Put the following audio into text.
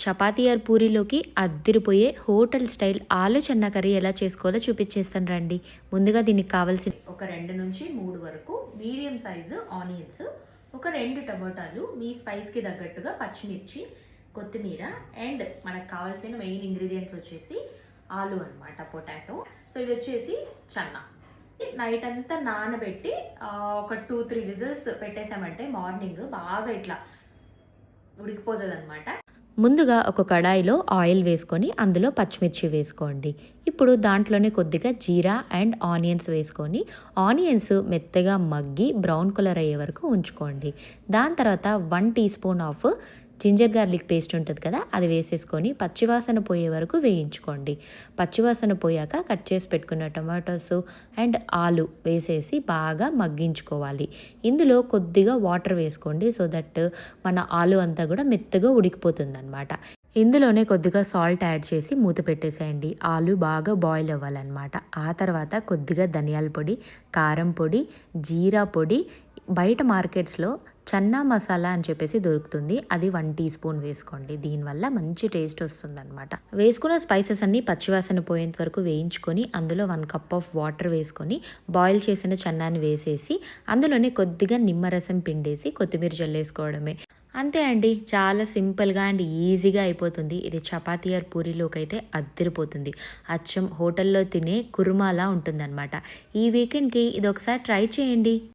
Chapati are పూరీలోకి అద్దిరిపోయే hotel style ఆలు Chenna curry ఎలా చేసుకోవాలో చూపించేస్తాను రండి. ముందుగా దీనికి కావాల్సిన ఒక 2 నుంచి 3 వరకు మీడియం సైజు ఆనియన్స్, ఒక 2 టమాటాలు, మీ స్పైస్కి తగ్గట్టుగా పచ్చిమిర్చి, కొత్తిమీర అండ్ మనకు కావాల్సిన మెయిన్ ఇంగ్రీడియంట్స్ వచ్చేసి ఆలు అనమాట, పొటాటో. సో ఇది వచ్చేసి చెన్నా. నైట్ అంతా నానబెట్టి ఒక 2-3 విజిల్స్ పెట్టేసామంటే మార్నింగ్ బాగా ఇట్లా ఉడికిపోతుంది అనమాట. ముందుగా ఒక కడాయిలో ఆయిల్ వేసుకొని అందులో పచ్చిమిర్చి వేసుకోండి. ఇప్పుడు దాంట్లోనే కొద్దిగా జీరా అండ్ ఆనియన్స్ వేసుకొని ఆనియన్స్ మెత్తగా మగ్గి బ్రౌన్ కలర్ అయ్యే వరకు ఉంచుకోండి. దాని తర్వాత 1 teaspoon of ginger garlic paste ఉంటుంది కదా, అది వేసేసుకొని పచ్చివాసన పోయే వరకు వేయించుకోండి. పచ్చివాసన పోయాక కట్ చేసి పెట్టుకున్న టమాటోస్ అండ్ ఆలు వేసేసి బాగా మగ్గించుకోవాలి. ఇందులో కొద్దిగా వాటర్ వేసుకోండి, సో దట్ మన ఆలు అంతా కూడా మెత్తగా ఉడికిపోతుంది అనమాట. ఇందులోనే కొద్దిగా సాల్ట్ యాడ్ చేసి మూత పెట్టేసేయండి. ఆలు బాగా బాయిల్ అవ్వాలన్నమాట. ఆ తర్వాత కొద్దిగా ధనియాల పొడి, కారం పొడి, జీరా పొడి, బయట మార్కెట్స్లో చన్నా మసాలా అని చెప్పేసి దొరుకుతుంది, అది 1 టీ స్పూన్ వేసుకోండి. దీనివల్ల మంచి టేస్ట్ వస్తుందన్నమాట. వేసుకున్న స్పైసెస్ అన్నీ పచ్చివాసన పోయేంత వరకు వేయించుకొని అందులో 1 కప్ ఆఫ్ వాటర్ వేసుకొని బాయిల్ చేసిన చన్నాని వేసేసి అందులోనే కొద్దిగా నిమ్మరసం పిండేసి కొత్తిమీర జల్లేసుకోవడమే. అంతే అండి, చాలా సింపుల్గా అండ్ ఈజీగా అయిపోతుంది. ఇది చపాతీ ఆర్ పూరీలోకి అయితే అద్దరిపోతుంది. అచ్చం హోటల్లో తినే కుర్మాలా ఉంటుందన్నమాట. ఈ వీకెండ్కి ఇది ఒకసారి ట్రై చేయండి.